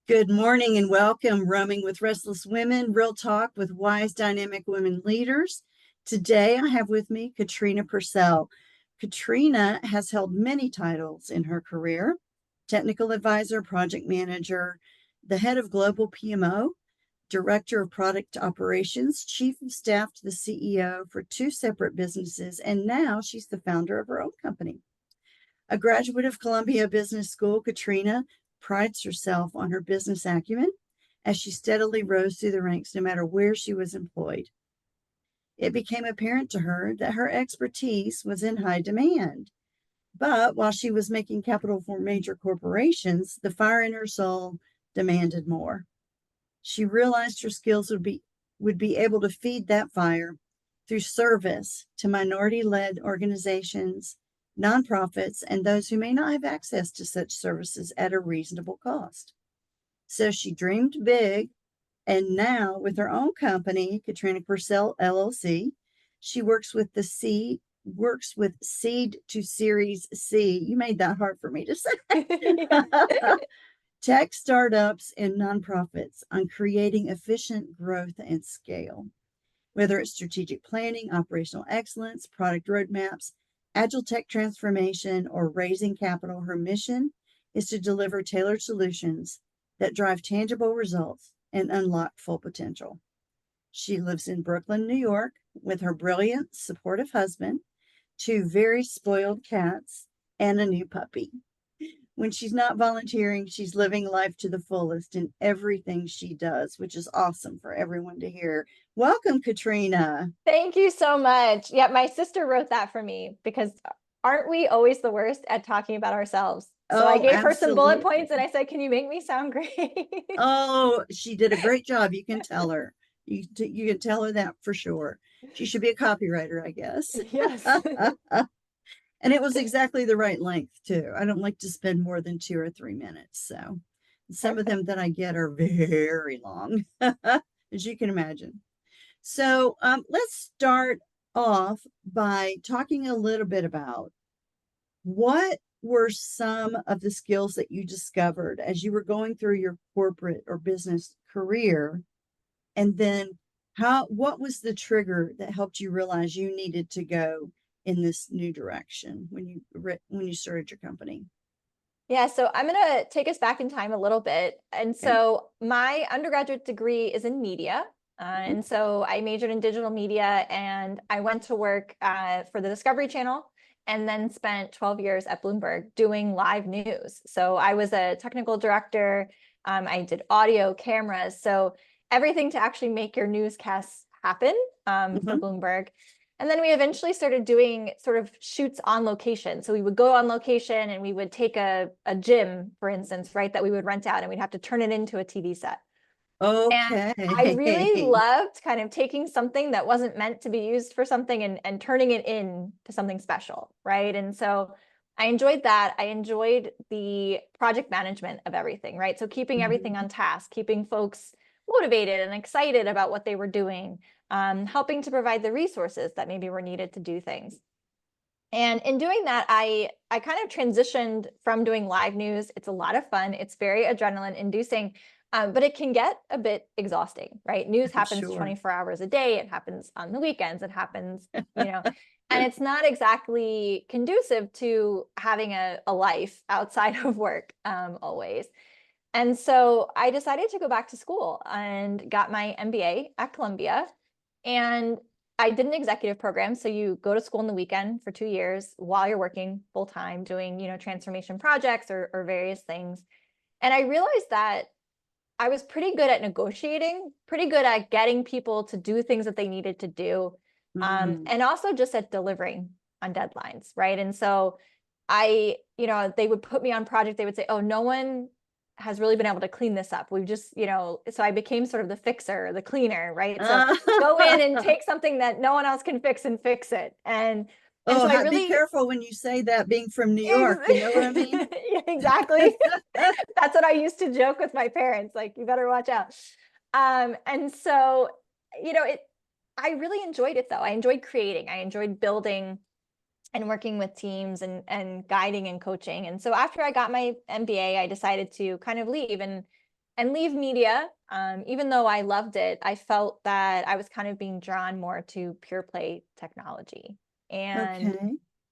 Good morning and welcome, Roaming with Restless Women, real talk with wise, dynamic women leaders. Today I have with me Katrina Purcell. Katrina has held many titles in her career: technical advisor, project manager, the head of global PMO, director of product operations, chief of staff to the CEO for two separate businesses, and now she's the founder of her own company. A graduate of Columbia Business School, Katrina prides herself on her business acumen as she steadily rose through the ranks no matter where she was employed. It became apparent to her that her expertise was in high demand. But while she was making capital for major corporations, the fire in her soul demanded more. She realized her skills would be able to feed that fire through service to minority-led organizations, nonprofits, and those who may not have access to such services at a reasonable cost. So she dreamed big, and now with her own company, Katrina Brasil LLC, she works with seed to Series C. You made that hard for me to say. Tech startups and nonprofits on creating efficient growth and scale. Whether it's strategic planning, operational excellence, product roadmaps, agile tech transformation, or raising capital, her mission is to deliver tailored solutions that drive tangible results and unlock full potential. She lives in Brooklyn, New York, with her brilliant, supportive husband, two very spoiled cats, and a new puppy. When she's not volunteering, she's living life to the fullest in everything she does, which is awesome for everyone to hear. Welcome, Katrina. Thank you so much. Yeah, my sister wrote that for me because aren't we always the worst at talking about ourselves? So I gave her some bullet points and I said, can you make me sound great? Oh, she did a great job. You can tell her. You can tell her that for sure. She should be a copywriter, I guess. Yes. And it was exactly the right length, too. I don't like to spend more than 2 or 3 minutes. So some of them that I get are very long, as you can imagine. So let's start off by talking a little bit about what were some of the skills that you discovered as you were going through your corporate or business career, and then what was the trigger that helped you realize you needed to go in this new direction when you started your company? Yeah, so I'm going to take us back in time a little bit. And so my undergraduate degree is in media. And so I majored in digital media and I went to work for the Discovery Channel and then spent 12 years at Bloomberg doing live news. So I was a technical director. I did audio, cameras, so everything to actually make your newscasts happen for Bloomberg. And then we eventually started doing sort of shoots on location. So we would go on location and we would take a gym, for instance, right, that we would rent out and we'd have to turn it into a TV set. Okay. And I really loved kind of taking something that wasn't meant to be used for something and turning it into something special, right? And so I enjoyed that. I enjoyed the project management of everything, right? So keeping everything on task, keeping folks motivated and excited about what they were doing, helping to provide the resources that maybe were needed to do things. And in doing that, I kind of transitioned from doing live news. It's a lot of fun. It's very adrenaline inducing, but it can get a bit exhausting, right? News happens 24 hours a day. It happens on the weekends. It happens, and it's not exactly conducive to having a life outside of work always. And so I decided to go back to school and got my MBA at Columbia. And I did an executive program. So you go to school on the weekend for 2 years while you're working full time doing, transformation projects or various things. And I realized that I was pretty good at negotiating, pretty good at getting people to do things that they needed to do, and also just at delivering on deadlines, right? And so they would put me on project. They would say, oh, no one has really been able to clean this up. We've just, so I became sort of the fixer, the cleaner, right? So go in and take something that no one else can fix and fix it. And so I really, be careful when you say that, being from New York, you know what I mean? Yeah, exactly. That's what I used to joke with my parents, like, you better watch out. And so, I really enjoyed it though. I enjoyed creating, I enjoyed building and working with teams and guiding and coaching. And so after I got my MBA, I decided to kind of leave and and leave media. Even though I loved it, I felt that I was kind of being drawn more to pure play technology. Okay.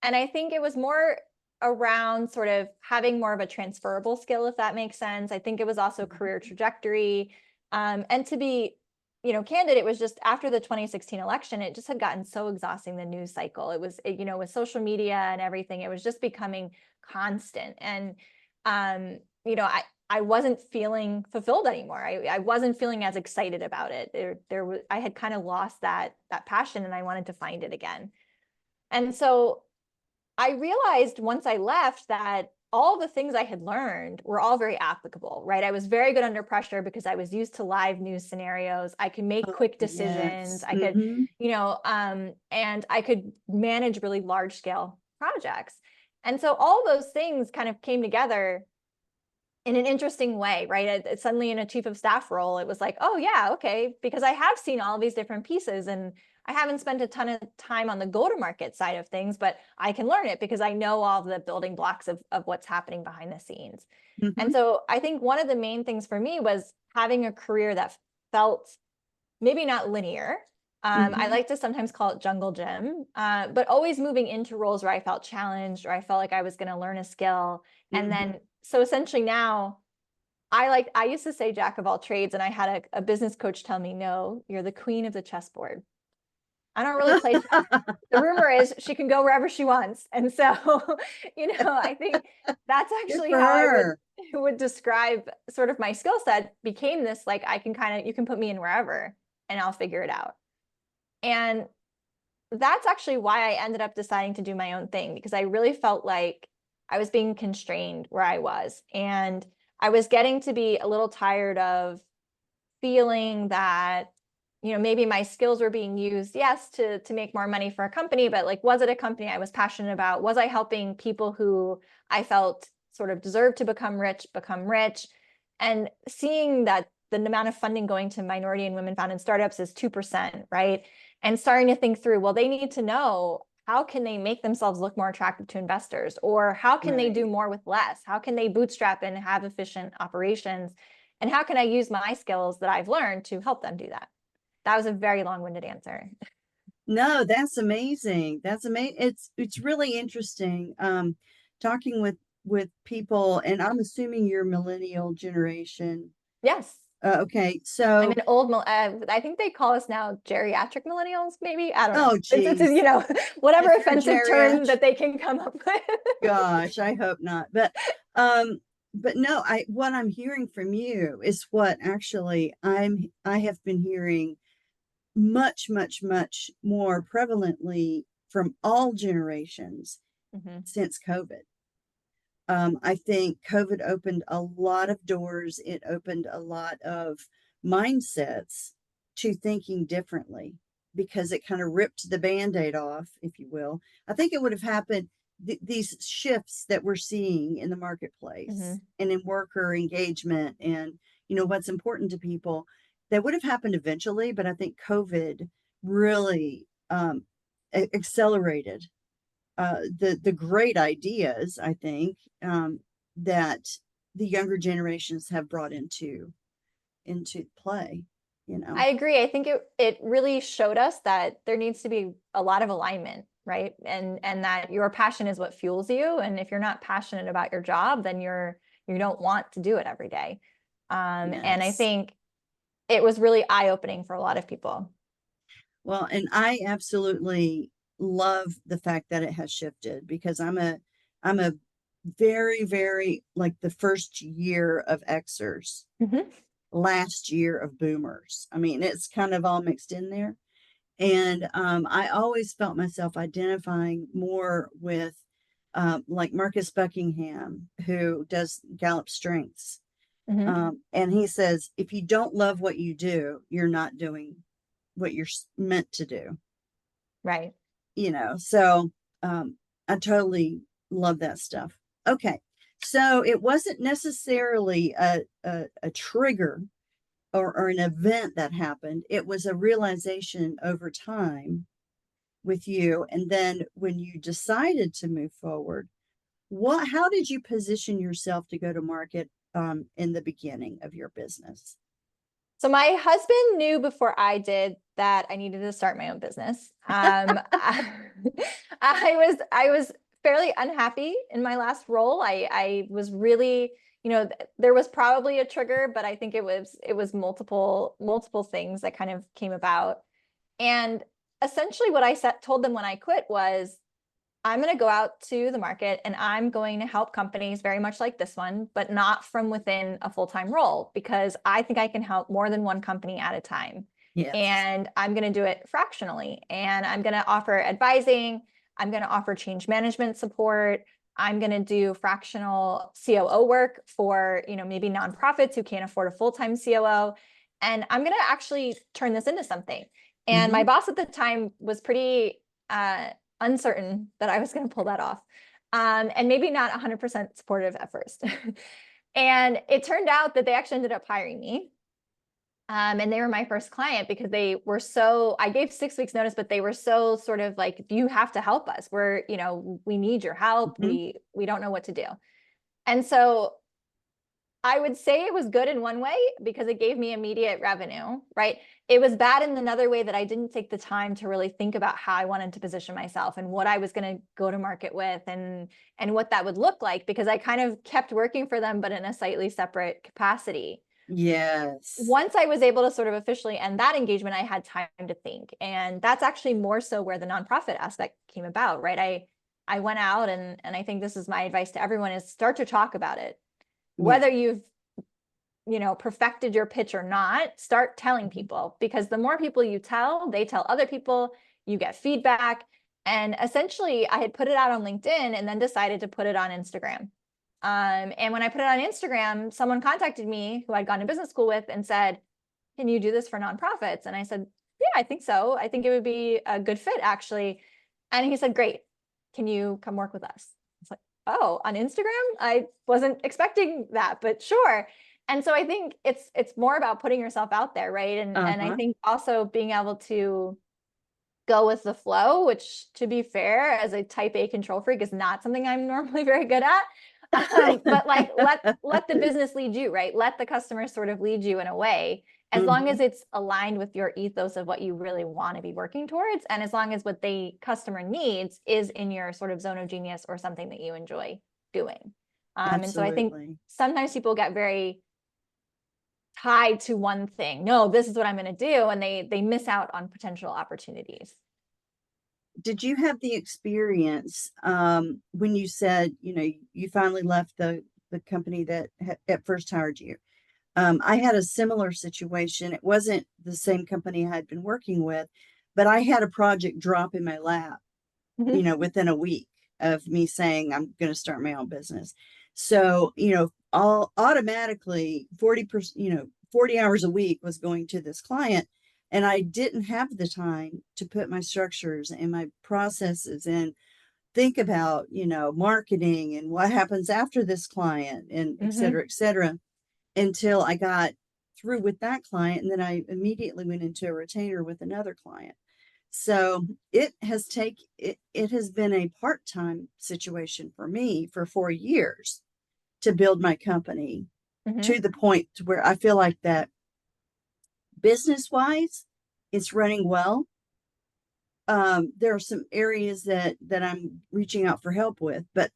And I think it was more around sort of having more of a transferable skill, if that makes sense. I think it was also career trajectory. And to be, candid, it was just after the 2016 election, it just had gotten so exhausting, the news cycle. It was, with social media and everything, it was just becoming constant. And, I wasn't feeling fulfilled anymore. I wasn't feeling as excited about it. I had kind of lost that passion, and I wanted to find it again. And so I realized once I left that all the things I had learned were all very applicable, right? I was very good under pressure because I was used to live news scenarios. I could make Oh, quick decisions. yes. I could, and I could manage really large scale projects. And so all those things kind of came together in an interesting way, right? It's suddenly in a chief of staff role, it was like, oh yeah, okay, because I have seen all these different pieces, and I haven't spent a ton of time on the go-to-market side of things, but I can learn it because I know all the building blocks of what's happening behind the scenes. Mm-hmm. And so I think one of the main things for me was having a career that felt maybe not linear. I like to sometimes call it jungle gym, but always moving into roles where I felt challenged, or I felt like I was going to learn a skill. And then, so essentially now I used to say jack of all trades, and I had a business coach tell me, no, you're the queen of the chessboard. I don't really play chess. The rumor is she can go wherever she wants. And so, I think that's Good actually for how I her. would describe sort of my skill set became this, like, you can put me in wherever and I'll figure it out. And that's actually why I ended up deciding to do my own thing, because I really felt like I was being constrained where I was. And I was getting to be a little tired of feeling that, maybe my skills were being used, yes, to make more money for a company, but like, was it a company I was passionate about? Was I helping people who I felt sort of deserved to become rich? And seeing that the amount of funding going to minority and women founded startups is 2%, right? And starting to think through, well, they need to know, how can they make themselves look more attractive to investors? Or how can they do Right. more with less? How can they bootstrap and have efficient operations? And how can I use my skills that I've learned to help them do that? That was a very long-winded answer. No, that's amazing. That's amazing. It's really interesting. Talking with people, and I'm assuming you're millennial generation. Yes. Okay, I'm so an old, I think they call us now geriatric millennials, maybe. I don't know. oh It's geez, whatever if you're offensive term geriatric, that they can come up with. gosh, I hope not. But no, what I'm hearing from you is what actually I have been hearing much, much, much more prevalently from all generations Mhm. since COVID. I think COVID opened a lot of doors. It opened a lot of mindsets to thinking differently because it kind of ripped the band-aid off, if you will. I think it would have happened, these shifts that we're seeing in the marketplace Mhm. and in worker engagement and, what's important to people, that would have happened eventually. But I think COVID really accelerated the great ideas, I think, that the younger generations have brought into play. I agree. I think it really showed us that there needs to be a lot of alignment, right? And that your passion is what fuels you. And if you're not passionate about your job, then you don't want to do it every day. And I Yes. think it was really eye-opening for a lot of people. Well, and I absolutely love the fact that it has shifted because I'm a very, very like the first year of Xers, Mhm. last year of boomers. I mean, it's kind of all mixed in there. And I always felt myself identifying more with like Marcus Buckingham, who does Gallup Strengths. Mhm. And he says, if you don't love what you do, you're not doing what you're meant to do. Right. So I totally love that stuff. Okay. So it wasn't necessarily a trigger or an event that happened. It was a realization over time with you. And then when you decided to move forward, how did you position yourself to go to market in the beginning of your business? So my husband knew before I did that I needed to start my own business. I was fairly unhappy in my last role. I was really, there was probably a trigger, but I think it was multiple things that kind of came about. And essentially what I told them when I quit was, I'm going to go out to the market and I'm going to help companies very much like this one, but not from within a full-time role, because I think I can help more than one company at a time. Yes. And I'm going to do it fractionally. And I'm going to offer advising. I'm going to offer change management support. I'm going to do fractional COO work for, maybe nonprofits who can't afford a full-time COO. And I'm going to actually turn this into something. And my Mm-hmm. boss at the time was pretty uncertain that I was going to pull that off. And maybe not 100% supportive at first. And it turned out that they actually ended up hiring me. And they were my first client because I gave 6 weeks notice, but they were so sort of like, you have to help us. We need your help. Mm-hmm. We don't know what to do. And so I would say it was good in one way because it gave me immediate revenue, right? It was bad in another way that I didn't take the time to really think about how I wanted to position myself and what I was going to go to market with and what that would look like, because I kind of kept working for them, but in a slightly separate capacity. Yes. Once I was able to sort of officially end that engagement, I had time to think. And that's actually more so where the nonprofit aspect came about, right? I went out and I think this is my advice to everyone is start to talk about it. Yeah. Whether you've perfected your pitch or not, start telling people, because the more people you tell, they tell other people, you get feedback. And essentially I had put it out on LinkedIn and then decided to put it on Instagram. And when I put it on Instagram, someone contacted me who I'd gone to business school with and said, can you do this for nonprofits? And I said, yeah, I think so. I think it would be a good fit actually. And he said, great. Can you come work with us? It's like, oh, on Instagram? I wasn't expecting that, but sure. And so I think it's more about putting yourself out there, right? And I Uh-huh. think also being able to go with the flow, which, to be fair, as a type A control freak, is not something I'm normally very good at. But like let the business lead you, right? Let the customer sort of lead you in a way, as long Mm-hmm. as it's aligned with your ethos of what you really want to be working towards, and as long as what the customer needs is in your sort of zone of genius or something that you enjoy doing. And so I think Absolutely. sometimes people get very tied to one thing. No, this is what I'm going to do, and they miss out on potential opportunities. Did you have the experience when you said, you finally left the company that at first hired you? I had a similar situation. It wasn't the same company I had been working with, but I had a project drop in my lap, Mhm. within a week of me saying I'm going to start my own business. So, all automatically 40%, 40 hours a week was going to this client. And I didn't have the time to put my structures and my processes and think about, marketing and what happens after this client and Mhm. et cetera, until I got through with that client. And then I immediately went into a retainer with another client. So it has been a part-time situation for me for 4 years to build my company Mhm. to the point to where I feel like that business wise, it's running well. There are some areas that I'm reaching out for help with, but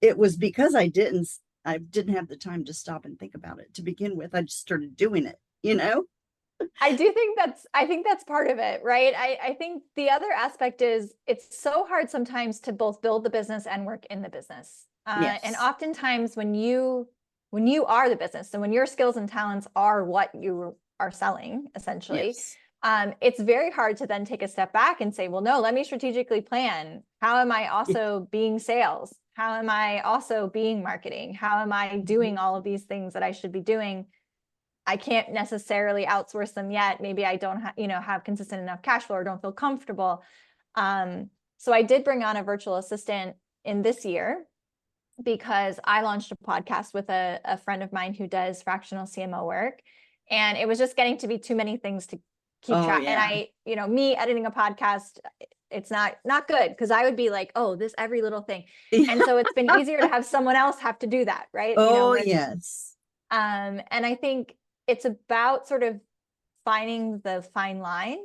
it was because I didn't have the time to stop and think about it to begin with. I just started doing it. I think that's part of it, right? I think the other aspect is it's so hard sometimes to both build the business and work in the business. And Yes. oftentimes when you are the business, and when your skills and talents are what you are selling, essentially, Yes. it's very hard to then take a step back and say, well, no, let me strategically plan. How am I Yeah. also being sales? How am I also being marketing? How am I doing all of these things that I should be doing? I can't necessarily outsource them yet. Maybe I don't have consistent enough cash flow or don't feel comfortable. So I did bring on a virtual assistant in this year because I launched a podcast with a friend of mine who does fractional CMO work. And it was just getting to be too many things to keep Oh track. And yeah. me editing a podcast, it's not good, because I would be like, oh, this every little thing. And so it's been easier to have someone else have to do that, right? Oh, yes. And I think it's about sort of finding the fine line.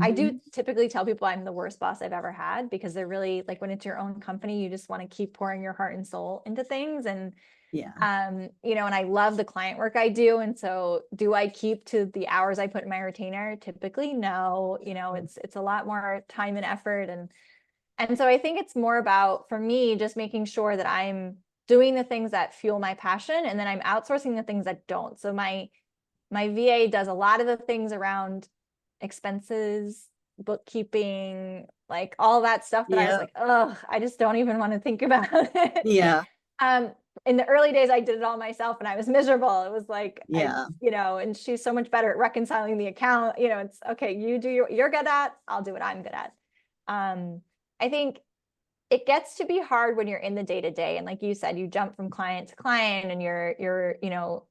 I do Mhm. typically tell people I'm the worst boss I've ever had, because they're really like, when it's your own company, you just want to keep pouring your heart and soul into things. And Yeah. and I love the client work I do. And so do I keep to the hours I put in my retainer? Typically, no. It's a lot more time and effort. And so I think it's more about, for me, just making sure that I'm doing the things that fuel my passion, and then I'm outsourcing the things that don't. So my VA does a lot of the things around expenses, bookkeeping, like all that stuff that I was Yeah. like, oh, I just don't even want to think about it. Yeah. Um, in the early days, I did it all myself and I was miserable. It was like, Yeah. and she's so much better at reconciling the account. It's okay, you do you're good at, I'll do what I'm good at. I think it gets to be hard when you're in the day to day. And like you said, you jump from client to client, and you're,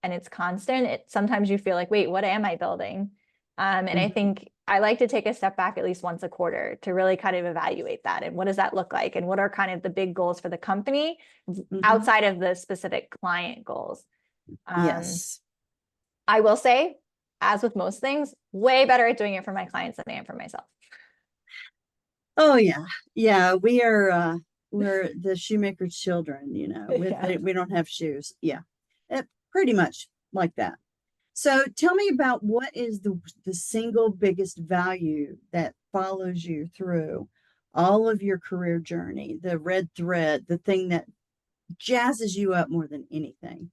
and it's constant. Sometimes you feel like, wait, what am I building? And I Mhm. think I like to take a step back at least once a quarter to really kind of evaluate that. And what does that look like? And what are kind of the big goals for the company Mhm. outside of the specific client goals? Um, Yes. I will say, as with most things, way better at doing it for my clients than I am for myself. Oh, yeah. Yeah. We're the shoemaker's children, Yeah. we don't have shoes. Yeah. Pretty much like that. So tell me about, what is the single biggest value that follows you through all of your career journey, the red thread, the thing that jazzes you up more than anything.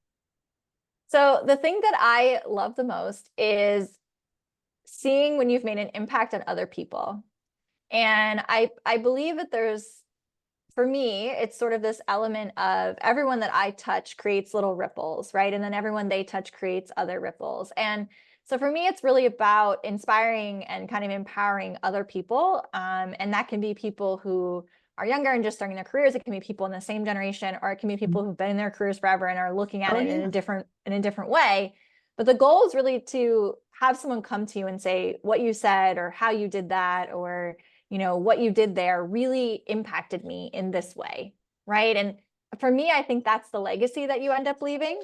So the thing that I love the most is seeing when you've made an impact on other people. And I believe that for me, it's sort of this element of everyone that I touch creates little ripples, right? And then everyone they touch creates other ripples. And so for me, it's really about inspiring and kind of empowering other people. And that can be people who are younger and just starting their careers. It can be people in the same generation, or it can be people who've been in their careers forever and are looking at Oh, it in yeah. a different way. But the goal is really to have someone come to you and say what you said, or how you did that, or what you did there really impacted me in this way, right? And for me, I think that's the legacy that you end up leaving,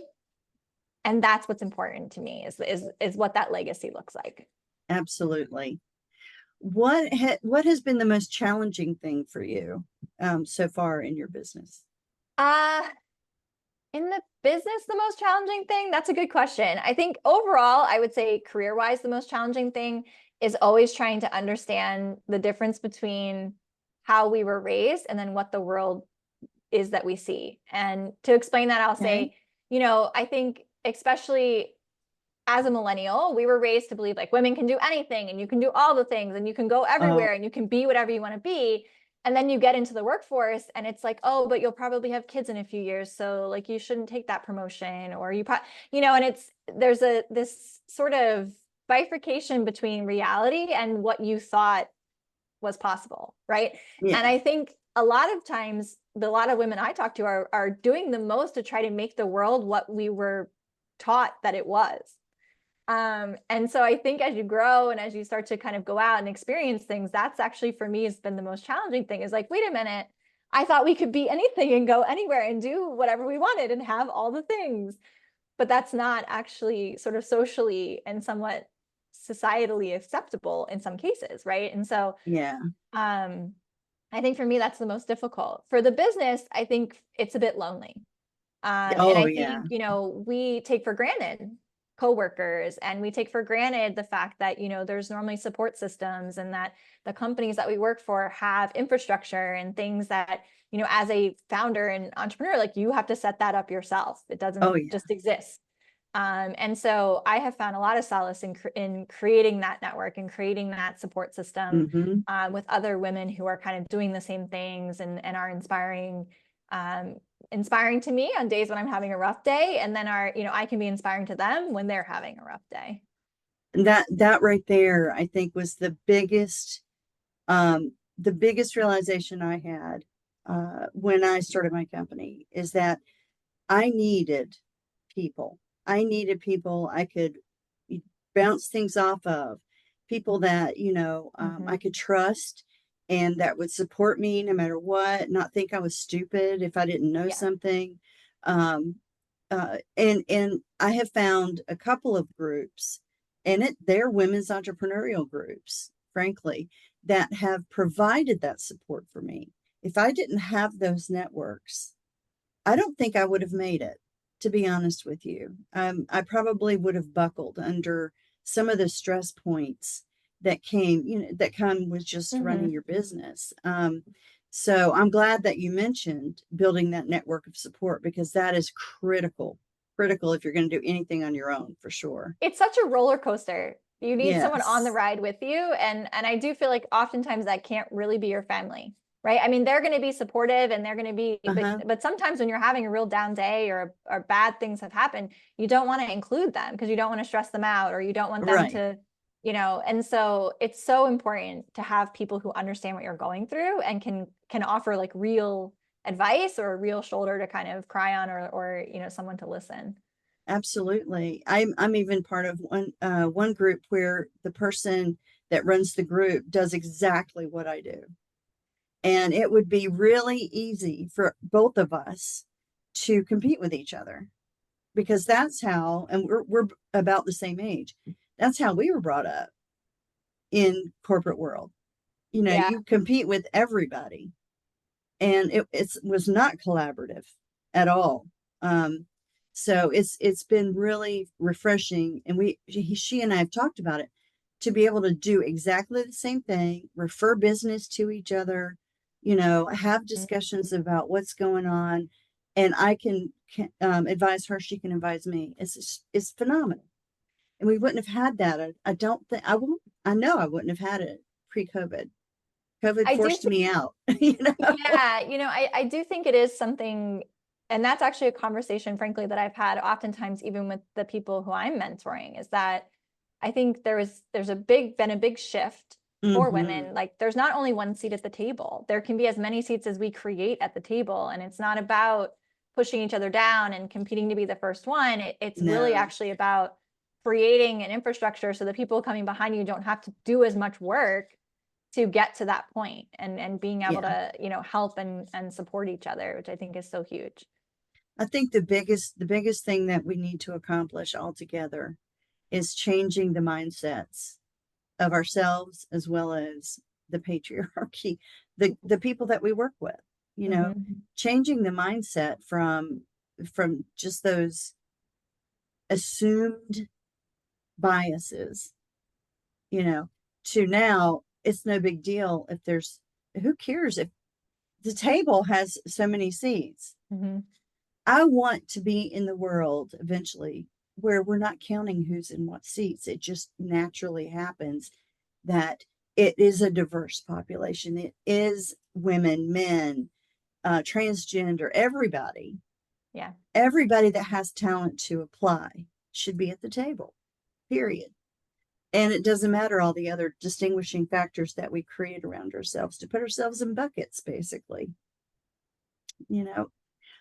and that's what's important to me, is what that legacy looks like. Absolutely. What has been the most challenging thing for you so far in your business? Uh in the business, the most challenging thing, that's a good question. I think overall, I would say career-wise, the most challenging thing is always trying to understand the difference between how we were raised and then what the world is that we see. And to explain that, I'll Okay. say, I think especially as a millennial, we were raised to believe like women can do anything and you can do all the things and you can go Oh, everywhere and you can be whatever you want to be. And then you get into the workforce and it's like, oh, but you'll probably have kids in a few years. So like you shouldn't take that promotion, or and there's this sort of bifurcation between reality and what you thought was possible, right? yeah. And I think a lot of times, a lot of women I talk to are doing the most to try to make the world what we were taught that it was. And so I think as you grow and as you start to kind of go out and experience things, that's actually for me has been the most challenging thing, is like, wait a minute, I thought we could be anything and go anywhere and do whatever we wanted and have all the things. But that's not actually sort of socially and somewhat societally acceptable in some cases, right? And so Yeah. um, I think for me, that's the most difficult. For the business, I think it's a bit lonely. And Oh, I yeah. think, we take for granted coworkers, and we take for granted the fact that, there's normally support systems, and that the companies that we work for have infrastructure and things that, as a founder and entrepreneur, like you have to set that up yourself. It Oh, doesn't yeah. just exist. And so I have found a lot of solace in creating that network and creating that support system Hmm. with other women who are kind of doing the same things, and are inspiring to me on days when I'm having a rough day, and then I can be inspiring to them when they're having a rough day. And that right there, I think, was the biggest realization I had when I started my company, is that I needed people. I needed people I could bounce things off of, people that, I Mhm. could trust, and that would support me no matter what, not think I was stupid if I didn't know Yeah. something. Um, and I have found a couple of groups, and they're women's entrepreneurial groups, frankly, that have provided that support for me. If I didn't have those networks, I don't think I would have made it, to be honest with you. I probably would have buckled under some of the stress points that came, that come with just running Hmm. your business. So I'm glad that you mentioned building that network of support, because that is critical if you're going to do anything on your own, for sure. It's such a roller coaster. You need someone on the Yes. ride with you. And I do feel like oftentimes that can't really be your family, right? I mean, they're going to be supportive and they're going to be, Uh-huh. but sometimes when you're having a real down day or bad things have happened, you don't want to include them because you don't want to stress them out or you don't want them Right. to, and so it's so important to have people who understand what you're going through and can offer like real advice or a real shoulder to kind of cry on or someone to listen. Absolutely. I'm even part of one group where the person that runs the group does exactly what I do. And it would be really easy for both of us to compete with each other, because that's how, and we're about the same age. That's how we were brought up in corporate world. Yeah. You compete with everybody, and it was not collaborative at all. Um, so it's been really refreshing, and she and I have talked about it, to be able to do exactly the same thing, refer business to each other, have discussions about what's going on, and I can advise her, she can advise me. It's phenomenal, and we wouldn't have had that. I don't think I won't. I know I wouldn't have had it pre-COVID. COVID I do forced think, me out, you know. yeah, I do think it is something, and that's actually a conversation, frankly, that I've had oftentimes, even with the people who I'm mentoring, is that I think there's been a big shift for Hmm. women. Like there's not only one seat at the table. There can be as many seats as we create at the table. And it's not about pushing each other down and competing to be the first one. It's really No. actually about creating an infrastructure so the people coming behind you don't have to do as much work to get to that point and being able Yeah. to help and support each other, which I think is so huge. I think the biggest thing that we need to accomplish altogether is changing the mindsets of ourselves, as well as the patriarchy, the people that we work with, you know, Hmm. changing the mindset from just those assumed biases, you know, to now it's no big deal if there's who cares if the table has so many seats. Hmm. I want to be in the world eventually where we're not counting who's in what seats. It just naturally happens that it is a diverse population. It is women, men, transgender, everybody. Yeah. Everybody that has talent to apply should be at the table, period. And it doesn't matter all the other distinguishing factors that we create around ourselves to put ourselves in buckets, basically. You know,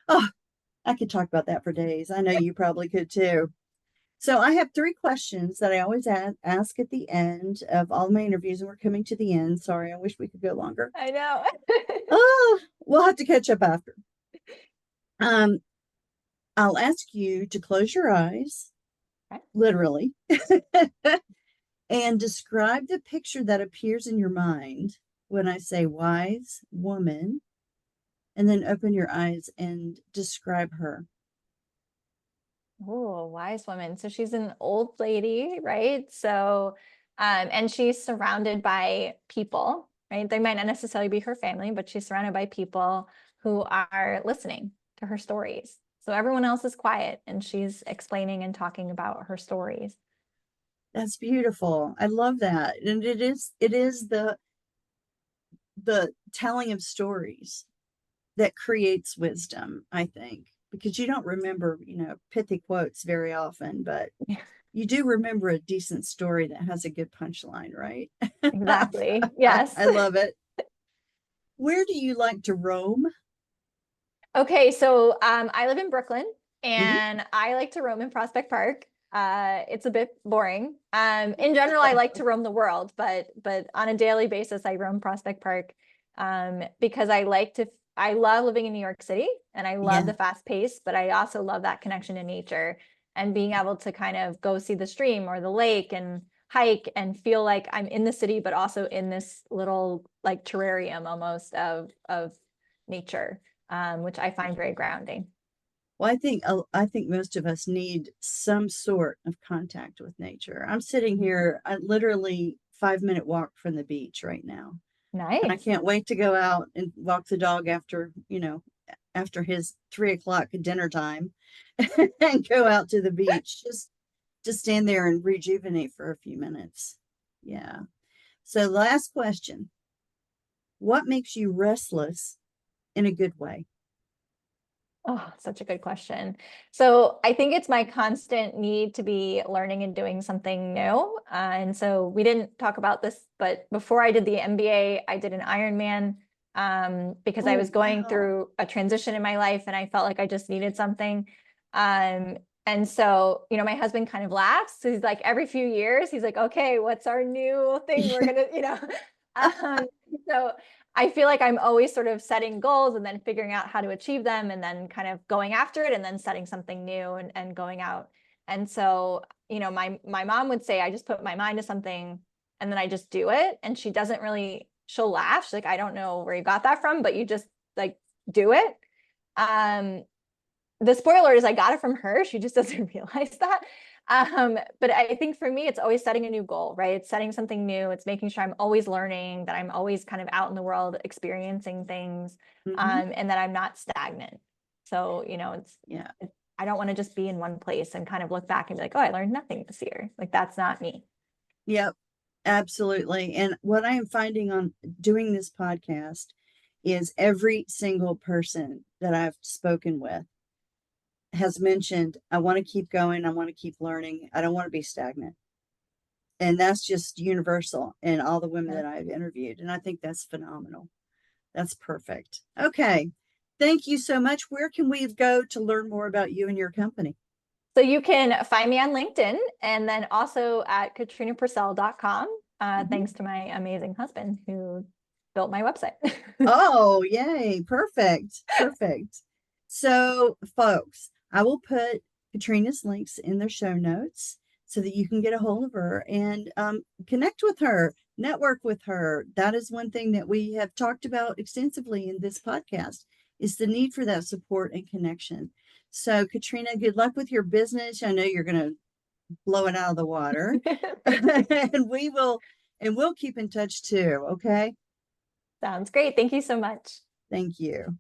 oh, I could talk about that for days. I know you probably could too. So I have three questions that I always ask at the end of all my interviews, and we're coming to the end. Sorry, I wish we could go longer. I know. Oh, we'll have to catch up after. Um, I'll ask you to close your eyes, Okay. literally, and describe the picture that appears in your mind when I say wise woman, and then open your eyes and describe her. Oh, wise woman. So she's an old lady, right? So, and she's surrounded by people, right? They might not necessarily be her family, but she's surrounded by people who are listening to her stories. So everyone else is quiet and she's explaining and talking about her stories. That's beautiful. I love that. And it is the telling of stories that creates wisdom, I think, because you don't remember, pithy quotes very often, but you do remember a decent story that has a good punchline, right? Exactly. Yes. I love it. Where do you like to roam? Okay, so I live in Brooklyn Mhm. and I like to roam in Prospect Park. It's a bit boring. In general, I like to roam the world, but on a daily basis, I roam Prospect Park because I love living in New York City and I love Yeah. the fast pace, but I also love that connection to nature and being able to kind of go see the stream or the lake and hike and feel like I'm in the city, but also in this little like terrarium almost of nature, which I find very grounding. Well, I think most of us need some sort of contact with nature. I'm sitting here, literally 5 minute walk from the beach right now. And I Nice. can't wait to go out and walk the dog after, after his 3 o'clock dinner time and go out to the beach. Just stand there and rejuvenate for a few minutes. Yeah. So last question. What makes you restless in a good way? Oh, such a good question. So I think it's my constant need to be learning and doing something new. And so we didn't talk about this, but before I did the MBA, I did an Ironman because I Oh, was going wow. through a transition in my life and I felt like I just needed something. And so, my husband kind of laughs. So he's like, every few years, he's like, okay, what's our new thing we're Yeah. gonna. Um, so I feel like I'm always sort of setting goals and then figuring out how to achieve them and then kind of going after it and then setting something new and going out. And so, my mom would say, I just put my mind to something and then I just do it. And she'll laugh. She's like, I don't know where you got that from, but you just like do it. Um, the spoiler is I got it from her. She just doesn't realize that. But I think for me, it's always setting a new goal, right? It's setting something new. It's making sure I'm always learning, that I'm always kind of out in the world experiencing things, Hmm. and that I'm not stagnant. So, Yeah. I don't want to just be in one place and kind of look back and be like, oh, I learned nothing this year. Like that's not me. Yep. Absolutely. And what I am finding on doing this podcast is every single person that I've spoken with has mentioned, I want to keep going. I want to keep learning. I don't want to be stagnant. And that's just universal in all the women Yeah. that I've interviewed. And I think that's phenomenal. That's perfect. Okay. Thank you so much. Where can we go to learn more about you and your company? So you can find me on LinkedIn and then also at katrinapurcell.com. Mhm. Thanks to my amazing husband who built my website. Oh, yay. Perfect. Perfect. So, folks, I will put Katrina's links in the show notes so that you can get a hold of her and connect with her, network with her. That is one thing that we have talked about extensively in this podcast is the need for that support and connection. So, Katrina, good luck with your business. I know you're going to blow it out of the water. and we'll keep in touch too, okay? Sounds great. Thank you so much. Thank you.